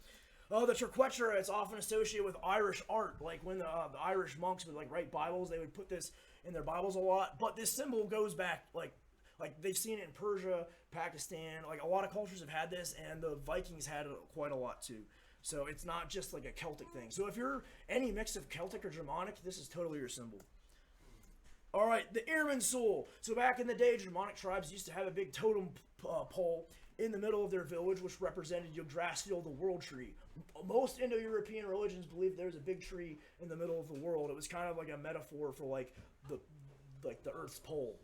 The Triquetra, it's often associated with Irish art. Like when the Irish monks would like write Bibles, they would put this in their Bibles a lot. But this symbol goes back, like they've seen it in Persia, Pakistan. Like a lot of cultures have had this, and the Vikings had it quite a lot too. So it's not just like a Celtic thing. So if you're any mix of Celtic or Germanic, this is totally your symbol. All right, the Irminsul. So back in the day, Germanic tribes used to have a big totem pole in the middle of their village, which represented Yggdrasil, the world tree. Most Indo-European religions believed there was a big tree in the middle of the world. It was kind of like a metaphor for like the Earth's pole.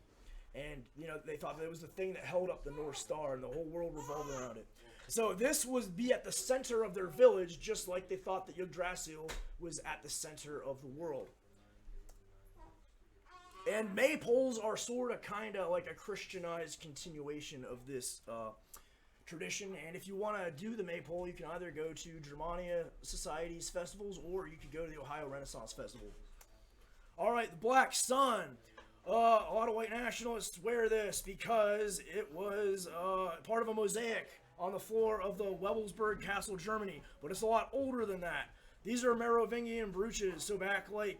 And, you know, they thought that it was the thing that held up the North Star, and the whole world revolved around it. So this was be at the center of their village, just like they thought that Yggdrasil was at the center of the world. And maypoles are sort of kind of like a Christianized continuation of this tradition. And if you want to do the maypole, you can either go to Germania Society's festivals, or you could go to the Ohio Renaissance Festival. All right, the Black Sun. A lot of white nationalists wear this because it was part of a mosaic on the floor of the Wewelsburg Castle, Germany. But it's a lot older than that. These are Merovingian brooches, so back like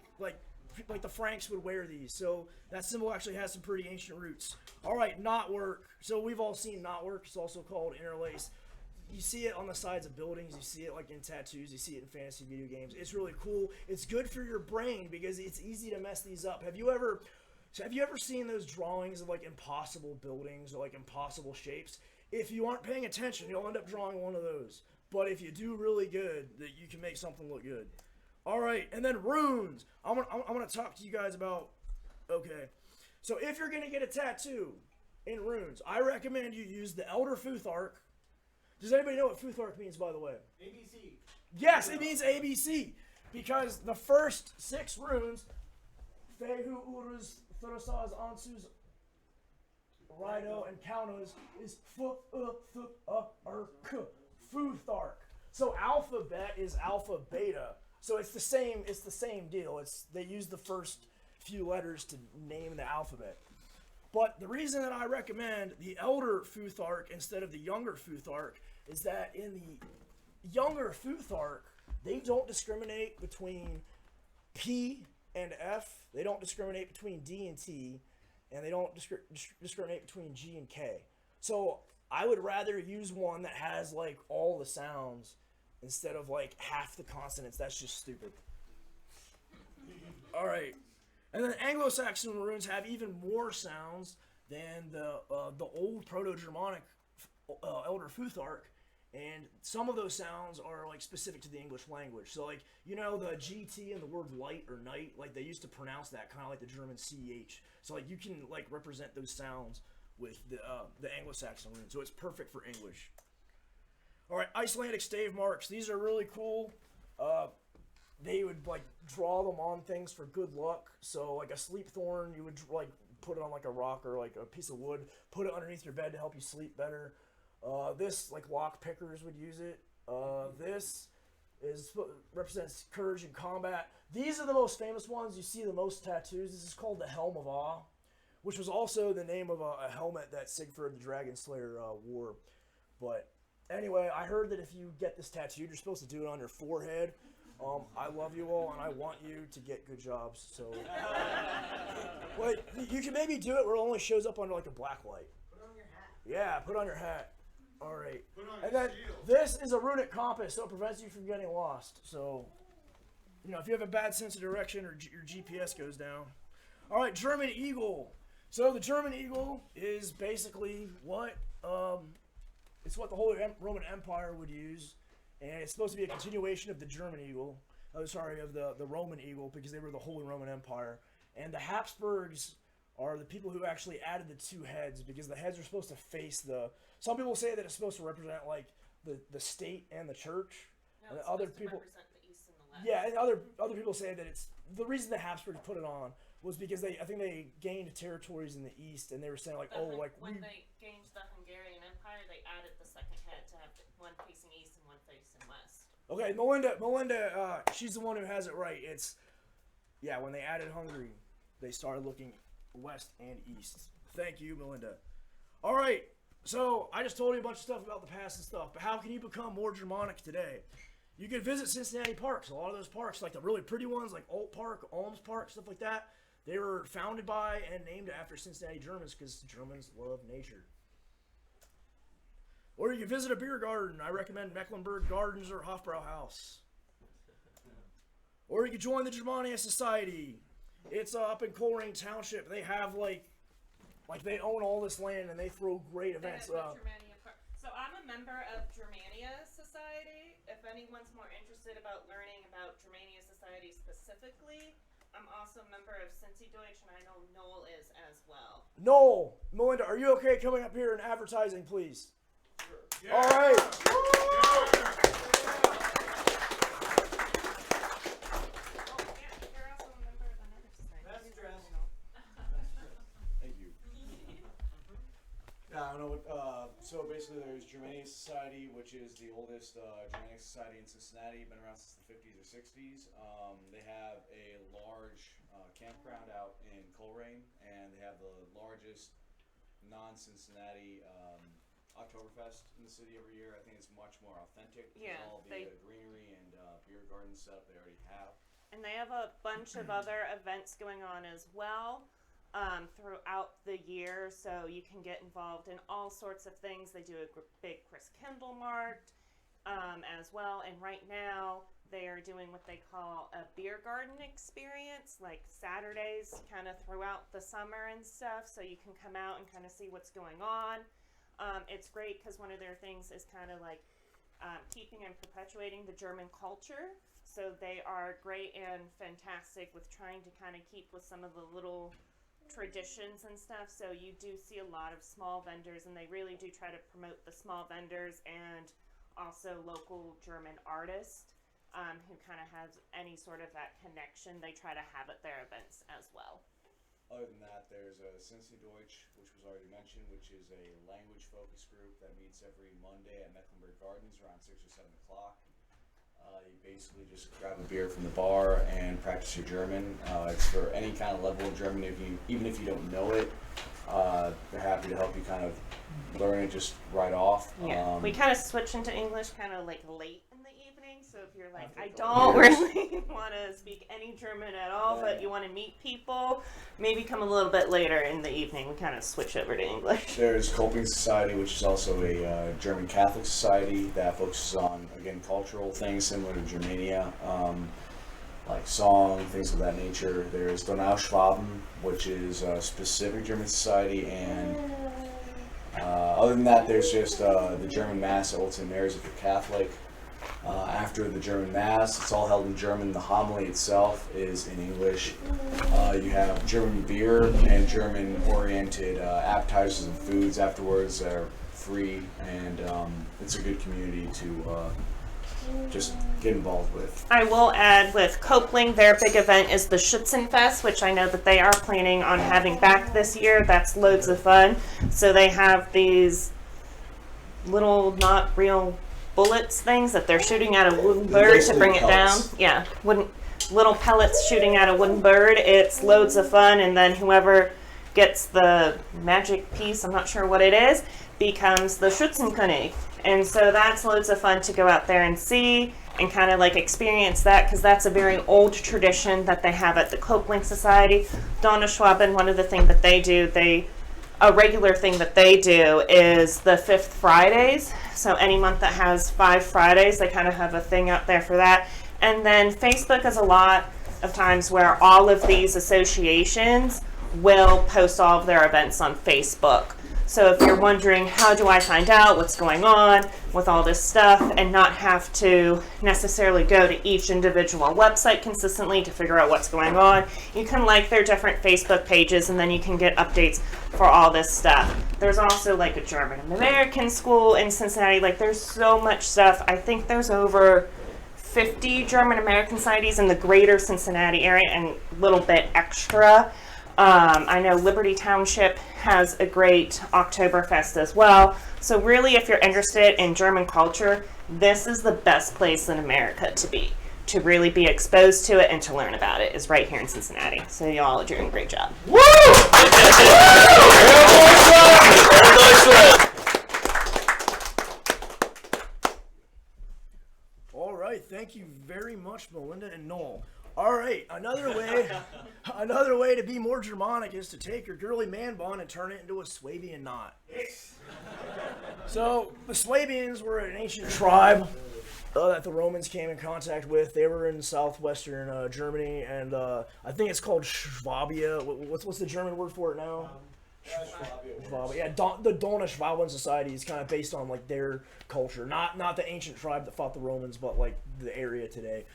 the Franks would wear these. So that symbol actually has some pretty ancient roots. All right, knotwork. So we've all seen knotwork. It's also called interlace. You see it on the sides of buildings. You see it like in tattoos. You see it in fantasy video games. It's really cool. It's good for your brain because it's easy to mess these up. Have you ever seen those drawings of like impossible buildings or like impossible shapes? If you aren't paying attention, you'll end up drawing one of those. But if you do really good, that you can make something look good. All right, and then runes. I'm gonna talk to you guys about. Okay, so if you're gonna get a tattoo in runes, I recommend you use the Elder Futhark. Does anybody know what Futhark means, by the way? ABC. Yes, it means ABC, because the first 6 runes, Fehu, Uruz, Thurasaz, Ansus, Rhino, and Kaunos, is Futhark. So alphabet is alpha beta. So it's the same deal. They use the first few letters to name the alphabet. But the reason that I recommend the Elder Futhark instead of the Younger Futhark is that in the Younger Futhark, they don't discriminate between P and F. They don't discriminate between D and T, and they don't discriminate between G and K. So I would rather use one that has like all the sounds instead of like half the consonants. That's just stupid. All right. And then Anglo-Saxon runes have even more sounds than the old Proto-Germanic Elder Futhark, and some of those sounds are like specific to the English language. So like, you know, the GT in the word light or night, like they used to pronounce that kind of like the German CH. So like you can like represent those sounds with the Anglo-Saxon rune. So it's perfect for English. All right, Icelandic stave marks. These are really cool. They would like draw them on things for good luck. So like a sleep thorn, you would like put it on like a rock or like a piece of wood, put it underneath your bed to help you sleep better. This like lock pickers would use it. This represents courage in combat. These are the most famous ones. You see the most tattoos. This is called the Helm of Awe, which was also the name of a helmet that Sigurd the Dragon Slayer wore. But anyway, I heard that if you get this tattoo, you're supposed to do it on your forehead. I love you all, and I want you to get good jobs. So, well, you can maybe do it where it only shows up under like a black light. Put on your hat. Yeah, put on your hat. All right. Put on And your then shield. this is a runic compass, so it prevents you from getting lost. So, you know, if you have a bad sense of direction or your GPS goes down. All right, German eagle. So the German eagle is basically what it's what the Holy Roman Empire would use. And it's supposed to be a continuation of the German eagle. Of the Roman eagle, because they were the Holy Roman Empire. And the Habsburgs are the people who actually added the 2 heads, because the heads are supposed to face the... Some people say that it's supposed to represent, like, the state and the church. No, And it's other supposed people... to represent the East and the West. Yeah, and other people say that it's... The reason the Habsburgs put it on was because I think they gained territories in the East, and they were saying, like, When they gained the Hungarian Empire, they added the second head to have one facing east and one facing west. Okay, Melinda, she's the one who has it right. It's, yeah, when they added Hungary, they started looking west and east. Thank you, Melinda. All right, so I just told you a bunch of stuff about the past and stuff, but how can you become more Germanic today? You can visit Cincinnati parks. A lot of those parks, like the really pretty ones, like Alt Park, Alms Park, stuff like that, they were founded by and named after Cincinnati Germans because Germans love nature. Or you can visit a beer garden. I recommend Mecklenburg Gardens or Hofbrauhaus. Or you can join the Germania Society. It's up in Coleraine Township. They have like they own all this land and they throw great events. So I'm a member of Germania Society. If anyone's more interested about learning about Germania Society specifically, I'm also a member of Cincy Deutsch, and I know Noel is as well. Noel, Melinda, are you okay coming up here and advertising, please? Yeah. All right. Oh, yeah, you're also a member of another society. That's dress. Thank you. Yeah, I don't know what, so basically there's Germania Society, which is the oldest Germanic society in Cincinnati, been around since the 50s or 60s. They have a large campground out in Coleraine, and they have the largest non-Cincinnati Oktoberfest in the city every year. I think it's much more authentic. Yeah, all the greenery and beer garden setup they already have. And they have a bunch of other events going on as well throughout the year, so you can get involved in all sorts of things. They do a big Chris Kindle Mart as well, and right now they are doing what they call a beer garden experience, like Saturdays kind of throughout the summer and stuff, so you can come out and kind of see what's going on. It's great because one of their things is kind of like keeping and perpetuating the German culture. So they are great and fantastic with trying to kind of keep with some of the little traditions and stuff. So you do see a lot of small vendors, and they really do try to promote the small vendors and also local German artists who kind of has any sort of that connection. They try to have at their events as well. Other than that, there's a Cincy Deutsch, which was already mentioned, which is a language focus group that meets every Monday at Mecklenburg Gardens around 6 or 7 o'clock. You basically just grab a beer from the bar and practice your German. It's for any kind of level of German. Even if you don't know it, they're happy to help you kind of learn it just right off. Yeah, we kind of switch into English kind of like late in the evening, so if you're like, I don't really want to speak any German at all, but you want to meet people, maybe come a little bit later in the evening. We kind of switch over to English. There's Coping Society, which is also a German Catholic society that focuses on, again, cultural things similar to Germania, like song, things of that nature. There's Donauschwaben, which is a specific German society, and other than that, there's just the German Mass at Old St. Mary's if you're Catholic. After the German Mass, it's all held in German. The homily itself is in English. You have German beer and German-oriented appetizers and foods afterwards that are free, and it's a good community to just get involved with. I will add with Copeland, their big event is the Schützenfest, which I know that they are planning on having back this year. That's loads of fun. So they have these little, not real bullets things that they're shooting at a wooden bird to bring it down. Yeah, little pellets shooting at a wooden bird. It's loads of fun, and then whoever gets the magic piece, I'm not sure what it is, becomes the Schützenkönig. And so that's loads of fun to go out there and see and kind of like experience that, because that's a very old tradition that they have at the Copeland Society. Donauschwaben, one of the things that they do, a regular thing that they do is the 5th Fridays. So any month that has 5 Fridays, they kind of have a thing out there for that. And then Facebook is a lot of times where all of these associations will post all of their events on Facebook. So if you're wondering, how do I find out what's going on with all this stuff and not have to necessarily go to each individual website consistently to figure out what's going on, you can like their different Facebook pages, and then you can get updates for all this stuff. There's also like a German American school in Cincinnati. Like there's so much stuff. I think there's over 50 German American societies in the greater Cincinnati area and a little bit extra. I know Liberty Township has a great Oktoberfest as well. So really, if you're interested in German culture, this is the best place in America to really be exposed to it and to learn about it is right here in Cincinnati. So y'all are doing a great job. Woo! All right, thank you very much, Melinda and Noel. All right, another way to be more Germanic is to take your girly man bun and turn it into a Swabian knot. So the Swabians were an ancient tribe that the Romans came in contact with. They were in southwestern Germany, and I think it's called Schwabia. What's the German word for it now? Schwabia. Yeah, the Dona Schwaben Society is kind of based on like their culture, not the ancient tribe that fought the Romans, but like the area today.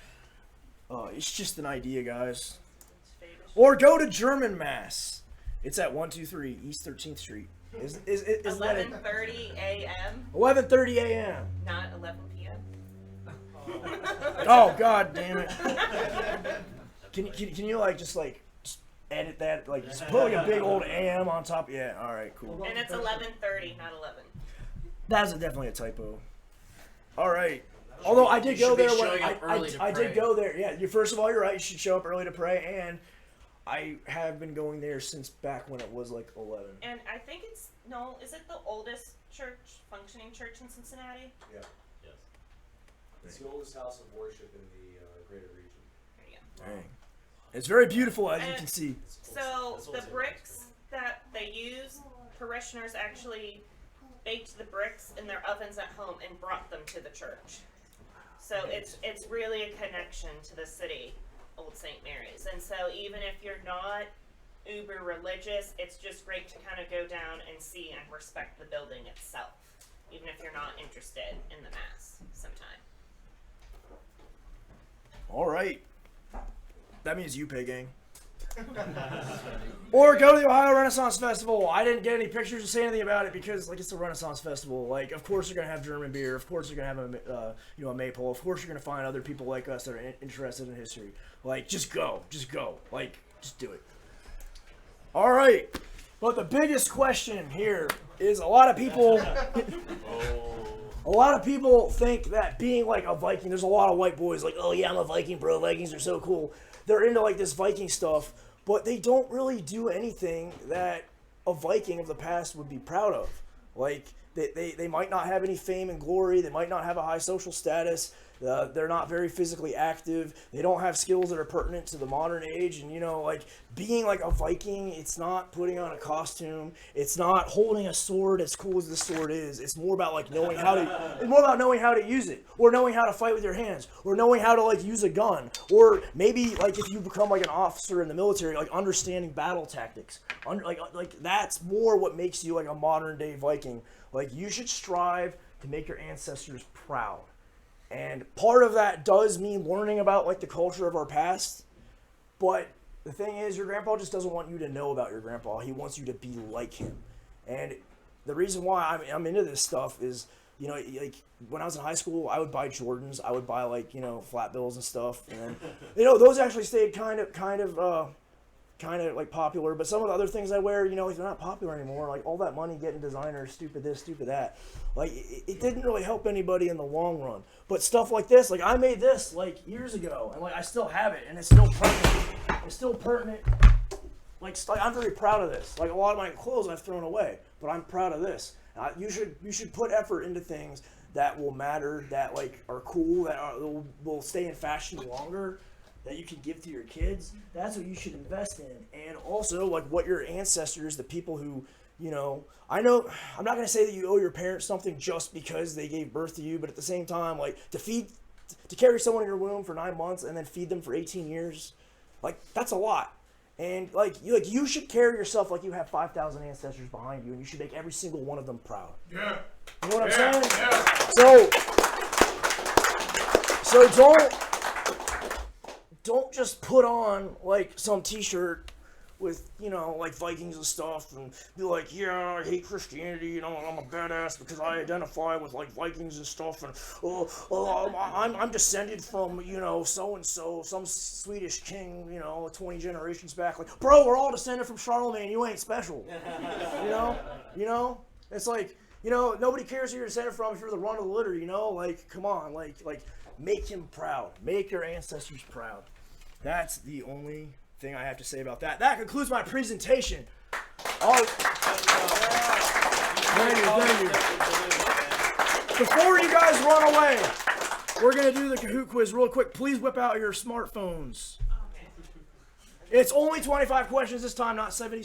It's just an idea, guys. Or go to German Mass. It's at 123 East 13th Street. Is 11:30 a.m. 11:30 a.m. Not 11 p.m. Oh God damn it! Can you like just edit that, like just put like a big old AM on top? Yeah. All right. Cool. And it's 11:30, not 11. That's definitely a typo. All right. Although I did go there when I did go there. Yeah. First of all, you're right. You should show up early to pray, and I have been going there since back when it was like 11. And I think is it the oldest functioning church in Cincinnati? Yeah. Yes. It's the oldest house of worship in the greater region. There you go. Dang. It's very beautiful, as you can see. So the bricks that they use, parishioners actually baked the bricks in their ovens at home and brought them to the church. So it's really a connection to the city, Old St. Mary's. And so even if you're not uber religious, it's just great to kind of go down and see and respect the building itself, even if you're not interested in the Mass sometime. All right. That means you pay, gang. Or go to the Ohio Renaissance Festival. I didn't get any pictures to say anything about it because, like, it's a Renaissance Festival. Like, of course you're gonna have German beer. Of course you're gonna have a maypole. Of course you're gonna find other people like us that are interested in history. Like, just go. Like, just do it. All right. But the biggest question here is a lot of people think that being like a Viking, there's a lot of white boys like, oh yeah, I'm a Viking, bro. Vikings are so cool. They're into like this Viking stuff, but they don't really do anything that a Viking of the past would be proud of. Like, they might not have any fame and glory. They might not have a high social status. They're not very physically active. They don't have skills that are pertinent to the modern age. And, like, being like a Viking, it's not putting on a costume. It's not holding a sword as cool as the sword is. It's more about, like, knowing how to use it, or knowing how to fight with your hands, or knowing how to, like, use a gun, or maybe, like, if you become, like, an officer in the military, like, understanding battle tactics. Like that's more what makes you, like, a modern-day Viking. Like, you should strive to make your ancestors proud. And part of that does mean learning about, like, the culture of our past. But the thing is, your grandpa just doesn't want you to know about your grandpa. He wants you to be like him. And the reason why I'm into this stuff is, like, when I was in high school, I would buy Jordans. I would buy, like, flat bills and stuff. And then, those actually stayed kind of like popular, but some of the other things I wear, they're not popular anymore. Like, all that money getting designers, stupid this, stupid that. Like, it didn't really help anybody in the long run. But stuff like this, like, I made this like years ago, and like I still have it, and it's still pertinent. It's still pertinent. Like, I'm very proud of this. Like, a lot of my clothes I've thrown away, but I'm proud of this. You should put effort into things that will matter, that like are cool, that will stay in fashion longer, that you can give to your kids. That's what you should invest in. And also, like, what your ancestors, the people who, I know, I'm not going to say that you owe your parents something just because they gave birth to you, but at the same time, like, to carry someone in your womb for 9 months and then feed them for 18 years, like, that's a lot. And, like, you should carry yourself like you have 5,000 ancestors behind you, and you should make every single one of them proud. Yeah. You know what I'm saying? Yeah. So don't just put on, like, some t-shirt with, like, Vikings and stuff and be like, yeah, I hate Christianity, I'm a badass because I identify with, like, Vikings and stuff, and I'm descended from, so-and-so, some Swedish king, 20 generations back. Like, bro, we're all descended from Charlemagne. You ain't special. It's like, You know, nobody cares who you're descended from if you're the run of the litter, you know? Like, come on, like make him proud. Make your ancestors proud. That's the only thing I have to say about that. That concludes my presentation. Thank you. Before you guys run away, we're going to do the Kahoot quiz real quick. Please whip out your smartphones. It's only 25 questions this time, not 70.